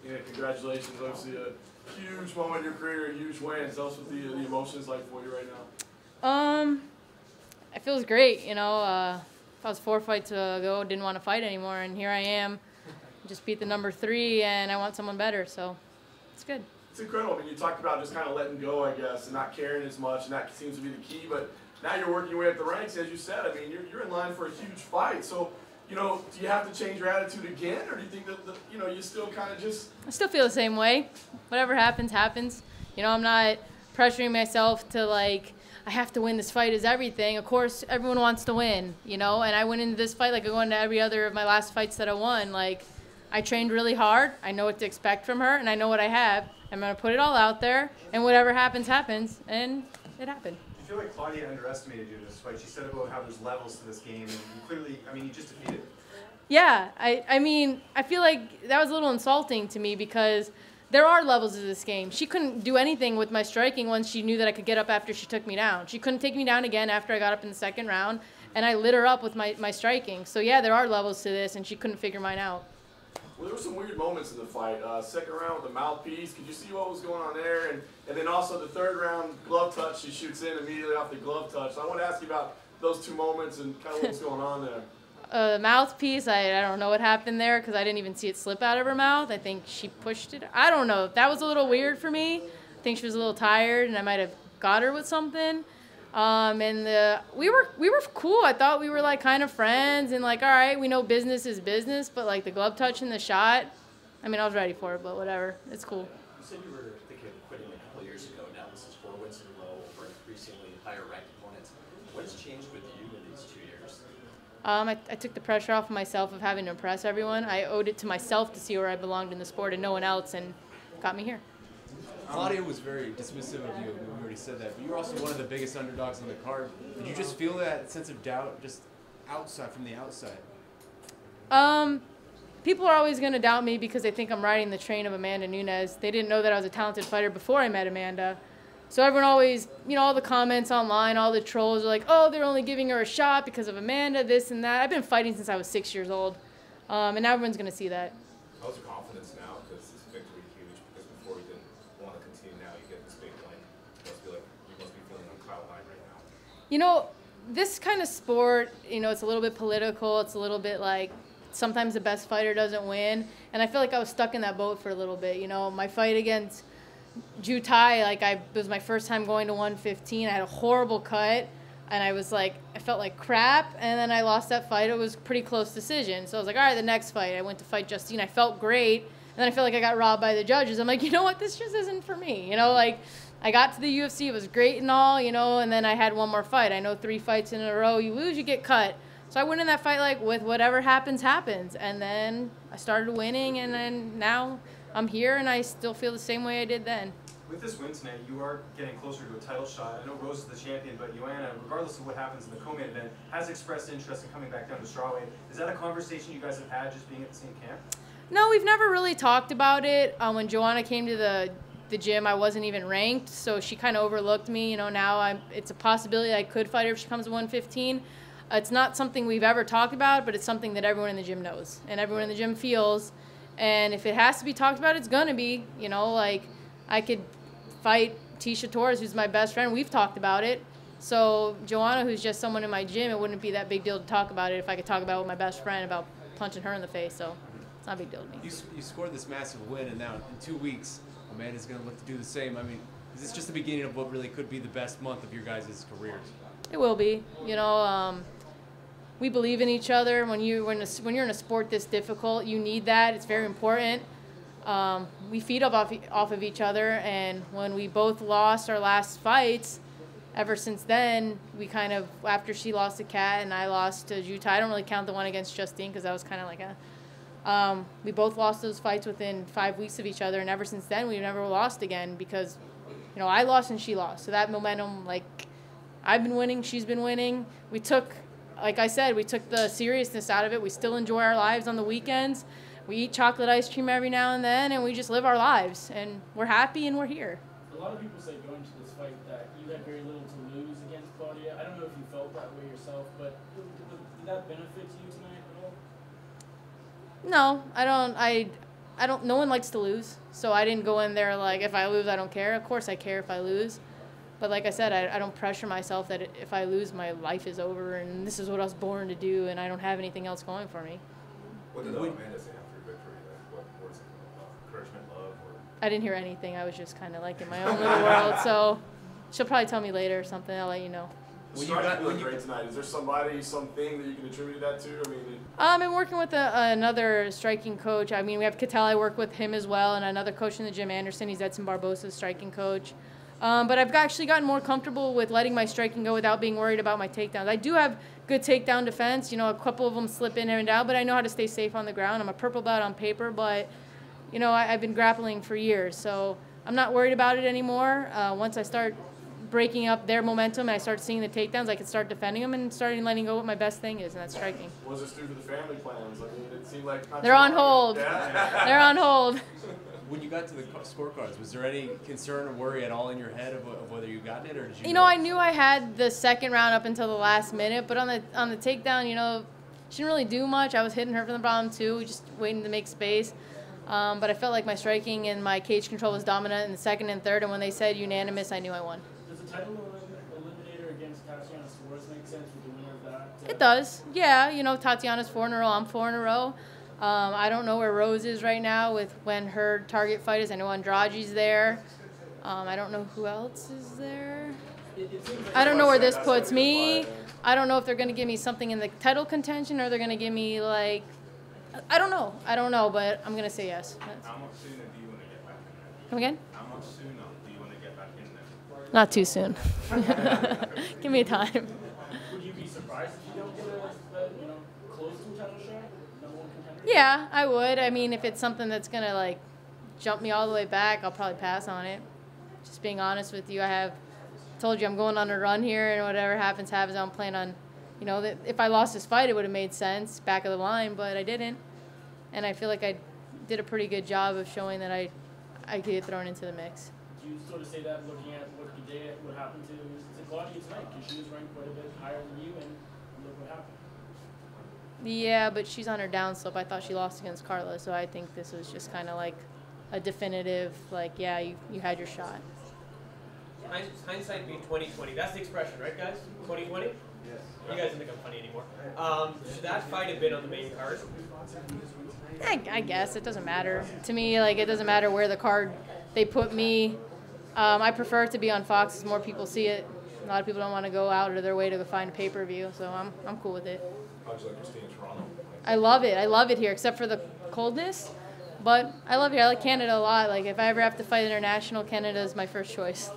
Yeah, congratulations. Obviously a huge moment in your career, a huge win. Tell us what the emotions like for you right now. It feels great. You know, if I was 4 fights ago, didn't want to fight anymore, and here I am. Just beat the number 3, and I want someone better, so it's good. It's incredible. I mean, you talked about just kind of letting go, I guess, and not caring as much, and that seems to be the key. But now you're working your way up the ranks, as you said. I mean, you're in line for a huge fight. So, you know, do you have to change your attitude again, or do you think that, you know, you still kind of just... I still feel the same way. Whatever happens, happens. You know, I'm not pressuring myself to, like, I have to win this fight is everything. Of course, everyone wants to win, you know, and I went into this fight like I go into every other of my last fights that I won. Like, I trained really hard. I know what to expect from her, and I know what I have. I'm going to put it all out there, and whatever happens, happens, and it happened. Do you feel like Claudia underestimated you in this fight? She said about how there's levels to this game, and you clearly, I mean, you just defeated her. Yeah, I mean, I feel like that was a little insulting to me because there are levels to this game. She couldn't do anything with my striking once she knew that I could get up after she took me down. She couldn't take me down again after I got up in the second round, and I lit her up with my striking. So, yeah, there are levels to this, and she couldn't figure mine out. Well, there were some weird moments in the fight. Second round with the mouthpiece. Could you see what was going on there? And then also the third round glove touch. She shoots in immediately off the glove touch. So I want to ask you about those 2 moments and kind of what was going on there. The mouthpiece, I don't know what happened there because I didn't even see it slip out of her mouth. I think she pushed it. I don't know. That was a little weird for me. I think she was a little tired, and I might have got her with something. And we were cool. I thought we were like kind of friends and like, all right, we know business is business, but like the glove touch and the shot, I mean, I was ready for it, but whatever. It's cool. You said you were thinking of quitting a couple years ago. Now this is 4 wins in a row over increasingly higher ranked opponents. What has changed with you in these 2 years? I took the pressure off of myself of having to impress everyone. I owed it to myself to see where I belonged in the sport and no one else, and got me here. Claudia was very dismissive of you. We already said that. But you were also one of the biggest underdogs on the card. Did you just feel that sense of doubt just outside, from the outside? People are always going to doubt me because they think I'm riding the train of Amanda Nunes. They didn't know that I was a talented fighter before I met Amanda. So everyone always, you know, all the comments online, all the trolls are like, oh, they're only giving her a shot because of Amanda, this and that. I've been fighting since I was 6 years old, and now everyone's going to see that. How's your confidence now? Because this victory is huge. Because before you didn't want to continue, now you get this big win. You must be feeling on cloud nine right now. You know, this kind of sport, you know, it's a little bit political. It's a little bit like sometimes the best fighter doesn't win. And I feel like I was stuck in that boat for a little bit. You know, my fight against Jutai, like it was my first time going to 115. I had a horrible cut. And I was like, I felt like crap, and then I lost that fight. It was a pretty close decision. So I was like, all right, the next fight. I went to fight Justine. I felt great, and then I felt like I got robbed by the judges. I'm like, you know what? This just isn't for me. You know, like, I got to the UFC. It was great and all, you know, and then I had one more fight. I know 3 fights in a row. You lose, you get cut. So I went in that fight like, with whatever happens, happens. And then I started winning, and then now I'm here, and I still feel the same way I did then. With this win tonight, you are getting closer to a title shot. I know Rose is the champion, but Joanna, regardless of what happens in the co-main event, has expressed interest in coming back down to strawweight. Is that a conversation you guys have had just being at the same camp? No, we've never really talked about it. When Joanna came to the gym, I wasn't even ranked, so she kind of overlooked me. You know, now it's a possibility I could fight her if she comes to 115. It's not something we've ever talked about, but it's something that everyone in the gym knows and everyone in the gym feels. And if it has to be talked about, it's gonna be. You know, like I could fight Tisha Torres, who's my best friend. We've talked about it. So Joanna, who's just someone in my gym, it wouldn't be that big deal to talk about it if I could talk about it with my best friend about punching her in the face. So it's not a big deal to me. You scored this massive win, and now in 2 weeks, Amanda's going to look to do the same. I mean, is this just the beginning of what really could be the best month of your guys' careers? It will be. You know, we believe in each other. When you're in a sport this difficult, you need that. It's very important. We feed off of each other, and when we both lost our last fights, ever since then, we kind of, after she lost to Kat and I lost to Jutai, I don't really count the one against Justine because that was kind of like we both lost those fights within 5 weeks of each other, and ever since then, we've never lost again because, you know, I lost and she lost. So that momentum, like, I've been winning, she's been winning. We took, like I said, we took the seriousness out of it. We still enjoy our lives on the weekends. We eat chocolate ice cream every now and then, and we just live our lives, and we're happy and we're here. A lot of people say going to this fight that you had very little to lose against Claudia. I don't know if you felt that way yourself, but did that benefit you tonight at all? No, I don't. no one likes to lose, so I didn't go in there like, if I lose, I don't care. Of course I care if I lose. But like I said, I don't pressure myself that if I lose, my life is over and this is what I was born to do and I don't have anything else going for me. What did Amanda say after your victory? Like, what words of encouragement, love, or? I didn't hear anything. I was just kind of like in my own little world. So she'll probably tell me later or something. I'll let you know. Striking great tonight. Is there somebody, something that you can attribute that to? I mean, I've been working with another striking coach. I mean, we have Cattell. I work with him as well, and another coach in the gym, Anderson. He's Edson Barbosa's striking coach. But I've actually gotten more comfortable with letting my striking go without being worried about my takedowns. I do have good takedown defense. You know, a couple of them slip in and out, but I know how to stay safe on the ground. I'm a purple belt on paper, but, you know, I've been grappling for years, so I'm not worried about it anymore. Once I start breaking up their momentum and I start seeing the takedowns, I can start defending them and starting letting go what my best thing is, and that's striking. What does this do for the family plans? I mean, it seemed like they're on hold. Yeah. They're on hold. When you got to the scorecards, was there any concern or worry at all in your head of whether you got it, or did you? You know, I knew I had the second round up until the last minute, but on the takedown, you know, she didn't really do much. I was hitting her from the bottom too, just waiting to make space. But I felt like my striking and my cage control was dominant in the second and third, and when they said unanimous, I knew I won. Does the title eliminator against Tatiana Suarez make sense with the winner of that? It does. Yeah, you know, Tatiana's 4 in a row, I'm 4 in a row. I don't know where Rose is right now with when her target fight is. I know Andrade's there. I don't know who else is there. I don't know where this puts me. I don't know if they're going to give me something in the title contention or they're going to give me, like, I don't know. I don't know, but I'm going to say yes. How much sooner do you want to get back in there? Come again? How much sooner do you want to get back in there? Not too soon. Give me time. Would you be surprised if you don't get a close to title shot? Number one contender? Yeah, I would. I mean, if it's something that's going to, like, jump me all the way back, I'll probably pass on it. Just being honest with you, told you I'm going on a run here, and whatever happens, happens. I don't plan on, you know, that if I lost this fight, it would have made sense back of the line, but I didn't. And I feel like I did a pretty good job of showing that I could get thrown into the mix. Do you sort of say that looking at what you did, what happened to Claudia tonight? Because she was ranked quite a bit higher than you, and look what happened. Yeah, but she's on her downslope. I thought she lost against Carla, so I think this was just kind of like a definitive, like, yeah, you had your shot. Hindsight being 20/20. That's the expression, right, guys? 20/20. Yes. You guys don't think I'm funny anymore. Should that fight have been on the main card? I guess it doesn't matter to me. Like, it doesn't matter where the card they put me. I prefer it to be on Fox as more people see it. A lot of people don't want to go out of their way to go find a pay-per-view, so I'm cool with it. How'd you like to stay in Toronto? I love it. I love it here, except for the coldness. But I love it here. I like Canada a lot. Like, if I ever have to fight international, Canada is my first choice.